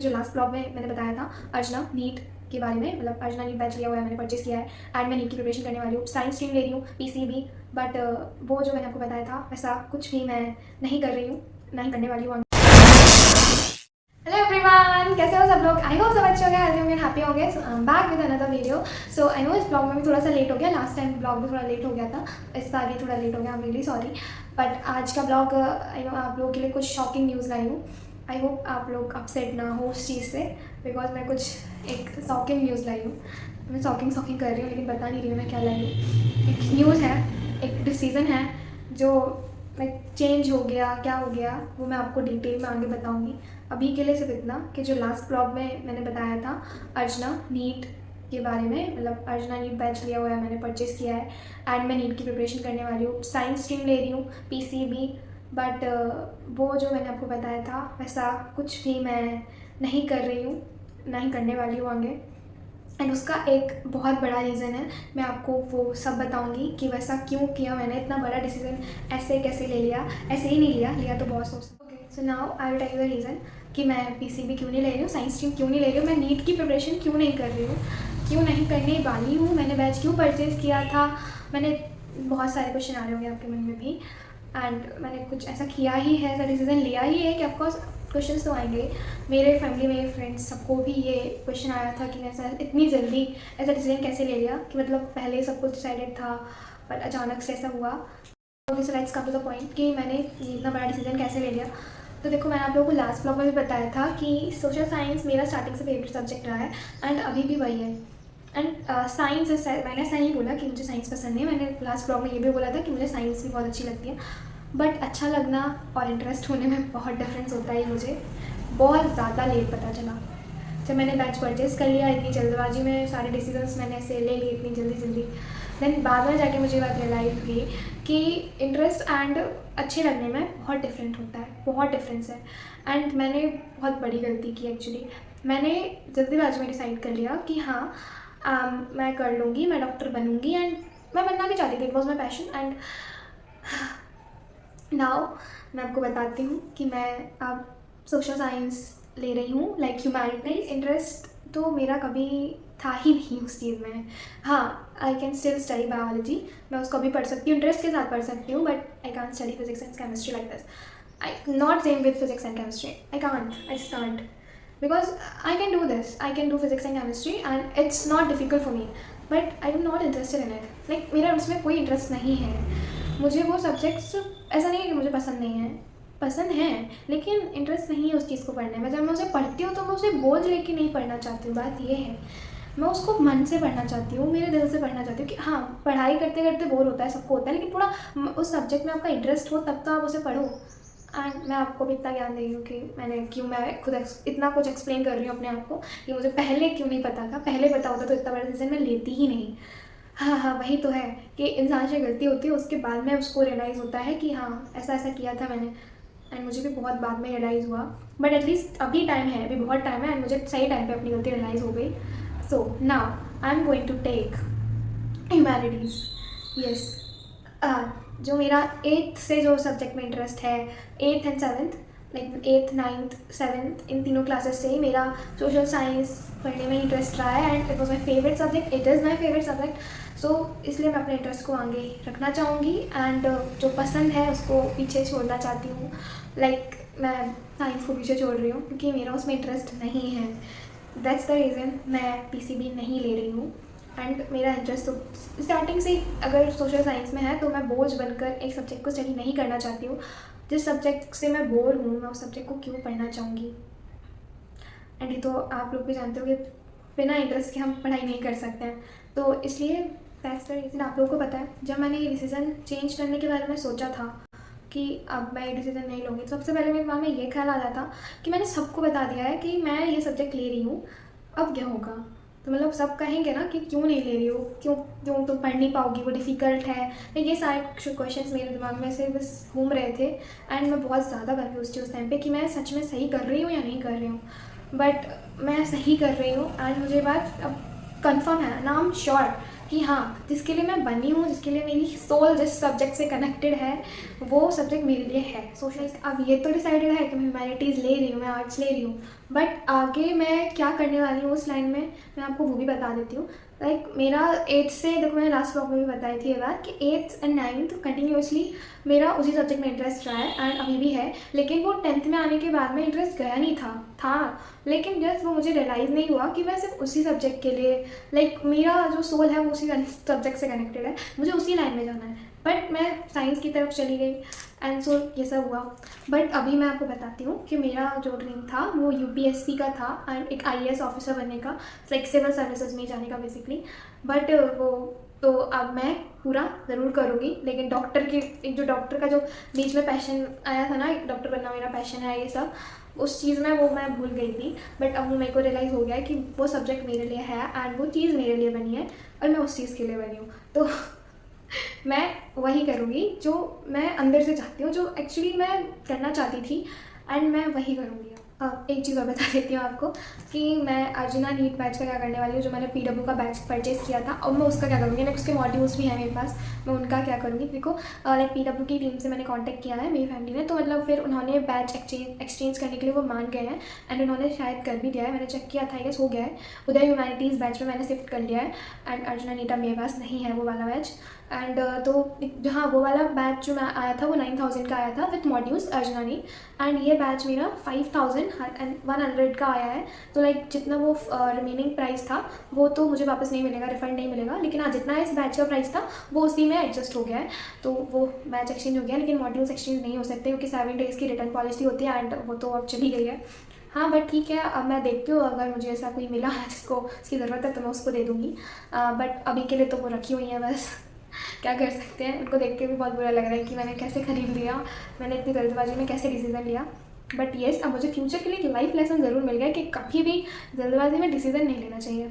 जो last blog में मैंने बताया था अर्चना नीट के बारे में, मतलब अर्चना नीट बैच लिया हुआ है, मैंने परचेस किया है एंड मैं नीट की प्रिपरेशन करने वाली हूँ। साइंस स्ट्रीम ले रही हूँ, पीसीबी, बट वो जो मैंने आपको बताया था वैसा कुछ भी मैं नहीं कर रही हूँ, ना ही करने वाली हूँ। हेलो एवरीवन, कैसे हो सब लोग? आई होप सब अच्छे होंगे, हेल्दी होंगे, हैप्पी होंगे। Back with another video. So I know इस ब्लॉग में भी थोड़ा सा लेट हो गया, लास्ट टाइम ब्लॉग भी थोड़ा लेट हो गया था, इस बार भी थोड़ा लेट हो गया, I am really sorry. But आज का ब्लॉग आई नो आप लोगों के लिए कुछ शॉकिंग न्यूज़ लाई हूँ। आई होप आप लोग अपसेट ना हो उस चीज़ से, बिकॉज मैं कुछ एक शॉकिंग न्यूज़ लाई हूँ। मैं शॉकिंग कर रही हूँ लेकिन बता नहीं रही हूँ मैं क्या लाई हूँ। एक न्यूज़ है, एक डिसीज़न है जो लाइक चेंज हो गया, क्या हो गया वो मैं आपको डिटेल में आगे बताऊंगी। अभी के लिए सिर्फ इतना कि जो लास्ट ब्लॉग में मैंने बताया था अर्चना नीट के बारे में, मतलब अर्चना नीट बैच लिया हुआ है, मैंने परचेस किया है एंड मैं नीट की प्रिपरेशन करने वाली हूँ। साइंस स्ट्रीम ले रही हूँ, पीसीबी, बट वो जो मैंने आपको बताया था वैसा कुछ भी मैं नहीं कर रही हूँ, ना ही करने वाली हूँ आगे। एंड उसका एक बहुत बड़ा रीज़न है, मैं आपको वो सब बताऊंगी कि वैसा क्यों किया मैंने, इतना बड़ा डिसीजन ऐसे कैसे ले लिया। ऐसे ही नहीं लिया तो बहुत सोचता। Okay, so now I will tell you the reason कि मैं पीसीबी क्यों नहीं ले रही हूँ, साइंस स्ट्रीम क्यों नहीं ले रही हूँ, मैं नीट की प्रिपरेशन क्यों नहीं कर रही हूँ, क्यों नहीं करने वाली हूँ, मैंने बैच क्यों परचेज़ किया था। मैंने बहुत सारे क्वेश्चन आ रहे होंगे आपके मन में भी, एंड मैंने कुछ ऐसा किया ही है, ऐसा डिसीज़न लिया ही है कि ऑफकोर्स क्वेश्चन तो आएंगे। मेरे फैमिली में फ्रेंड्स सबको भी ये क्वेश्चन आया था कि ऐसा इतनी जल्दी ऐसा डिसीजन कैसे ले लिया, कि मतलब पहले सब कुछ डिसाइडेड था पर अचानक से ऐसा हुआ। Okay, so let's come to the point कि मैंने इतना बड़ा डिसीजन कैसे ले लिया। तो देखो, मैंने आप लोगों को लास्ट ब्लॉग में भी बताया था कि सोशल साइंस मेरा स्टार्टिंग से फेवरेट सब्जेक्ट रहा है एंड अभी भी वही है। एंड साइंस मैंने ऐसा नहीं बोला कि मुझे साइंस पसंद नहीं है, मैंने लास्ट ब्लॉग में ये भी बोला था कि मुझे साइंस भी बहुत अच्छी लगती है। बट अच्छा लगना और इंटरेस्ट होने में बहुत डिफरेंस होता है, मुझे बहुत ज़्यादा लेट पता चला। जब मैंने बैच परचेज़ कर लिया इतनी जल्दबाजी में, सारे डिसीजंस मैंने ऐसे ले लिए इतनी जल्दी, देन बाद में जाके मुझे बात रियलाइज़ हुई कि इंटरेस्ट एंड अच्छे लगने में बहुत डिफरेंट होता है, बहुत डिफरेंस है। एंड मैंने बहुत बड़ी गलती की एक्चुअली। मैंने जल्दीबाजी में डिसाइड कर लिया कि हाँ मैं कर लूँगी, मैं डॉक्टर बनूँगी, एंड मैं बनना भी चाहती थी, it was my passion. And now मैं आपको बताती हूँ कि मैं अब सोशल साइंस ले रही हूँ, लाइक ह्यूमैनिटीज। इंटरेस्ट तो मेरा कभी था ही नहीं उस चीज़ में। हाँ, I can still study biology, मैं उसको भी पढ़ सकती हूँ, इंटरेस्ट के साथ पढ़ सकती हूँ, but I can't study physics and chemistry like this. I not same with physics and chemistry, I just can't, because I can do this. I can do physics and chemistry and it's not difficult for me. But I am not interested in it. Like मेरा उसमें कोई interest नहीं है। मुझे वो subjects ऐसा नहीं है कि मुझे पसंद नहीं है, पसंद है, लेकिन इंटरेस्ट नहीं है उस चीज़ को पढ़ने में। जब मैं उसे पढ़ती हूँ तो मैं उसे बोझ लेके नहीं पढ़ना चाहती हूँ, बात ये है। मैं उसको मन से पढ़ना चाहती हूँ, मेरे दिल से पढ़ना चाहती हूँ कि हाँ, पढ़ाई करते करते बोर होता है, सबको होता है, लेकिन थोड़ा उस सब्जेक्ट में आपका इंटरेस्ट हो तब तो आप उसे पढ़ो। एंड मैं आपको भी इतना ज्ञान दे रही हूँ कि मैं खुद इतना कुछ एक्सप्लेन कर रही हूँ अपने आप को कि मुझे पहले क्यों नहीं पता था। पहले पता होता तो इतना बड़ा डिसीजन मैं लेती ही नहीं। हाँ, वही तो है कि इंसान से गलती होती है, उसके बाद में उसको रियलाइज़ होता है कि हाँ ऐसा ऐसा किया था मैंने। एंड मुझे भी बहुत बाद में रियलाइज़ हुआ, बट एटलीस्ट अभी टाइम है, अभी बहुत टाइम है, एंड मुझे सही टाइम पे अपनी गलती रियलाइज़ हो गई। So now I am going to take humanities. Yes, जो मेरा एट्थ से जो सब्जेक्ट में इंटरेस्ट है, eighth and seventh, like eighth, ninth, seventh, इन तीनों क्लासेस से ही मेरा सोशल साइंस पढ़ने में इंटरेस्ट रहा है and it was my favourite subject, it is my favourite subject. So इसलिए मैं अपने इंटरेस्ट को आगे रखना चाहूँगी एंड जो पसंद है उसको पीछे छोड़ना चाहती हूँ। लाइक मैं साइंस को पीछे छोड़ रही हूँ क्योंकि मेरा उसमें इंटरेस्ट नहीं है। दैट्स द रीज़न मैं पीसीबी नहीं ले रही हूँ। एंड मेरा इंटरेस्ट तो स्टार्टिंग से ही अगर सोशल साइंस में है तो मैं बोझ बनकर एक सब्जेक्ट को स्टडी नहीं करना चाहती हूँ। जिस सब्जेक्ट से मैं बोर हूँ, मैं उस सब्जेक्ट को क्यों पढ़ना चाहूँगी। एंड ये तो आप लोग भी जानते हो कि बिना इंटरेस्ट के हम पढ़ाई नहीं कर सकते हैं, तो इसलिए दैट्स द रीज़न। आप लोगों को पता है, जब मैंने ये डिसीज़न चेंज करने के बारे में सोचा था कि अब मैं ये डिसीज़न नहीं लूँगी, तो सबसे पहले मेरे दिमाग में ये ख्याल आ रहा था कि मैंने सबको बता दिया है कि मैं ये सब्जेक्ट ले रही हूँ, अब क्या होगा। तो मतलब सब कहेंगे ना कि क्यों नहीं ले रही हो, क्यों क्यों तुम पढ़ नहीं पाओगी, वो डिफ़िकल्ट है। तो ये सारे क्वेश्चंस मेरे दिमाग में से बस घूम रहे थे एंड मैं बहुत ज़्यादा कन्फ्यूज़ थी उस टाइम पे कि मैं सच में सही कर रही हूँ या नहीं कर रही हूँ। बट मैं सही कर रही हूँ एंड मुझे बात अब कंफर्म है ना, आई एम श्योर कि हाँ, जिसके लिए मैं बनी हूँ, जिसके लिए मेरी सोल जिस सब्जेक्ट से कनेक्टेड है, वो सब्जेक्ट मेरे लिए है सोशल। अब ये तो डिसाइडेड है कि मैं ह्यूमैनिटीज़ ले रही हूँ, मैं आर्ट्स ले रही हूँ, बट आगे मैं क्या करने वाली हूँ उस लाइन में मैं आपको वो भी बता देती हूँ। लाइक मेरा 8th से, देखो मैंने लास्ट ब्लॉग में भी बताई थी ये बात कि 8th एंड 9th कंटिन्यूसली मेरा उसी सब्जेक्ट में इंटरेस्ट रहा है एंड अभी भी है। लेकिन वो 10th में आने के बाद में इंटरेस्ट गया नहीं था लेकिन जस्ट वो मुझे रियलाइज़ नहीं हुआ कि मैं सिर्फ उसी सब्जेक्ट के लिए, लाइक मेरा जो सोल है वो उसी सब्जेक्ट से कनेक्टेड है, मुझे उसी लाइन में जाना है। बट मैं साइंस की तरफ चली गई एंड सो ये सब हुआ। बट अभी मैं आपको बताती हूँ कि मेरा जो ड्रीम था वो यूपीएससी का था एंड एक आईएएस ऑफिसर बनने का, लाइक सिविल सर्विसेज में जाने का बेसिकली। बट वो तो अब मैं पूरा ज़रूर करूँगी, लेकिन डॉक्टर की जो डॉक्टर का जो बीच में पैशन आया था ना, डॉक्टर बनना मेरा पैशन है ये सब, उस चीज़ में वो मैं भूल गई थी। बट अब मेरे को रियलाइज़ हो गया है कि वो सब्जेक्ट मेरे लिए है एंड वो चीज़ मेरे लिए बनी है और मैं उस चीज़ के लिए बनी हूँ। तो मैं वही करूँगी जो मैं अंदर से चाहती हूँ, जो एक्चुअली मैं करना चाहती थी एंड मैं वही करूँगी। एक चीज़ और बता देती हूँ आपको कि मैं अर्जुना नीट बैच का क्या करने वाली हूँ। जो मैंने पीडब्ल्यू का बैच परचेज़ किया था, अब मैं उसका क्या करूँगी, लाइक उसके मॉड्यूल्स भी हैं मेरे पास, मैं उनका क्या करूँगी। देखो लाइक पीडब्ल्यू की टीम से मैंने कांटेक्ट किया है मेरी फैमिली ने, तो मतलब फिर उन्होंने बैच एक्सचेंज करने के लिए वो मान गए हैं एंड उन्होंने शायद कर भी दिया है। मैंने चेक किया था, गेस हो गया है। उदय ह्यूमैनिटीज़ बैच में मैंने शिफ्ट कर लिया है एंड अर्जुना नीटा मेरे पास नहीं है वो वाला बैच। एंड तो जहाँ वो वाला बैच जो मैं आया था वो 9000 का आया था विथ मॉड्यूल्स अर्जुना नीट, एंड ये बैच मेरा 5100 का आया है। तो लाइक जितना वो रिमेनिंग प्राइस था वो तो मुझे वापस नहीं मिलेगा, रिफंड नहीं मिलेगा, लेकिन हाँ जितना इस बैच का प्राइस था वो उसी में एडजस्ट हो गया है। तो वो बैच एक्सचेंज हो गया, लेकिन मॉड्यूल्स एक्सचेंज नहीं हो सकते क्योंकि 7 days की रिटर्न पॉलिसी होती है एंड वो तो अब चली गई है। हाँ बट ठीक है, अब मैं देखती हूँ अगर मुझे ऐसा कोई मिला जिसको उसकी ज़रूरत है तो मैं उसको दे दूँगी। बट अभी के लिए तो वो रखी हुई है बस। क्या कर सकते हैं, उनको देख के भी बहुत बुरा लग रहा है कि मैंने कैसे ख़रीद लिया, मैंने इतनी जल्दबाजी में कैसे डिसीज़न लिया। बट येस, अब मुझे फ्यूचर के लिए एक लाइफ लेसन ज़रूर मिल गया कि कभी भी जल्दबाजी में डिसीज़न नहीं लेना चाहिए,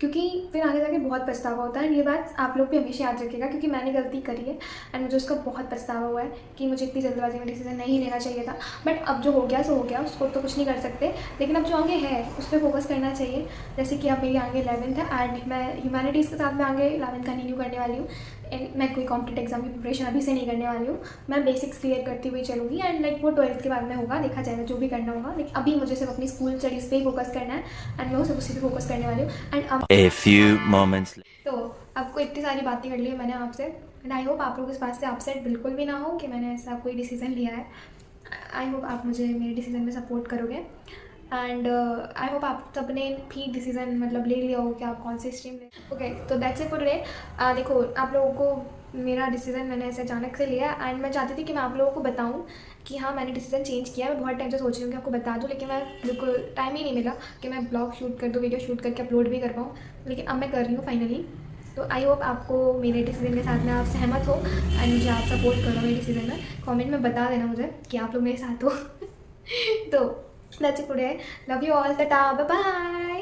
क्योंकि फिर आगे जाके बहुत पछतावा होता है। ये बात आप लोग भी हमेशा याद रखिएगा, क्योंकि मैंने गलती करी है एंड मुझे उसका बहुत पछतावा हुआ है कि मुझे इतनी जल्दबाजी में डिसीजन नहीं लेना चाहिए था। बट अब जो हो गया सो हो गया, उसको तो कुछ नहीं कर सकते, लेकिन अब जो आगे है उस पर फोकस करना चाहिए। जैसे कि अब मेरी आगे 11th है एंड मैं ह्यूमैनिटीज़ के साथ में आगे 11th कंटिन्यू करने वाली हूँ एंड मैं कोई कॉम्पिटेटिव एग्जाम की प्रिपरेशन अभी से नहीं करने वाली हूँ, मैं बेसिक्स क्लियर करती हुई चलूँगी एंड लाइक वो 12th के बाद में होगा, देखा जाएगा जो भी करना होगा। लेकिन अभी मुझे सिर्फ अपनी स्कूल स्टडीज़ पे ही फोकस करना है एंड मैं सिर्फ उसी पे फोकस करने वाली हूँ। एंड अब A few moments later. तो आपको इतनी सारी बातें कर ली मैंने आपसे एंड आई होप आप लोग इस बात से अपसेट बिल्कुल भी ना हो कि मैंने ऐसा कोई डिसीज़न लिया है। आई होप आप मुझे मेरे डिसीज़न में सपोर्ट करोगे एंड आई होप आप सबने भी डिसीज़न मतलब ले लिया हो कि आप कौन सी स्ट्रीम ले। ओके, तो दैट्स इट फॉर टुडे। देखो आप लोगों को मेरा डिसीज़न मैंने ऐसे अचानक से लिया एंड मैं चाहती थी कि मैं आप लोगों को बताऊं कि हाँ मैंने डिसीज़न चेंज किया है। मैं बहुत टाइम से सोच रही हूँ कि आपको बता दूँ, लेकिन मैं बिल्कुल टाइम ही नहीं मिला कि मैं ब्लॉग शूट कर दूँ, वीडियो शूट करके अपलोड भी कर पाऊँ, लेकिन अब मैं कर रही हूँ फाइनली। तो आई होप आपको मेरे डिसीज़न के साथ में आप सहमत हो एंड मुझे आप सपोर्ट करो मेरे डिसीज़न में। कमेंट में बता देना मुझे कि आप लोग मेरे साथ हो। तो that's it today, love you all, tata, bye bye.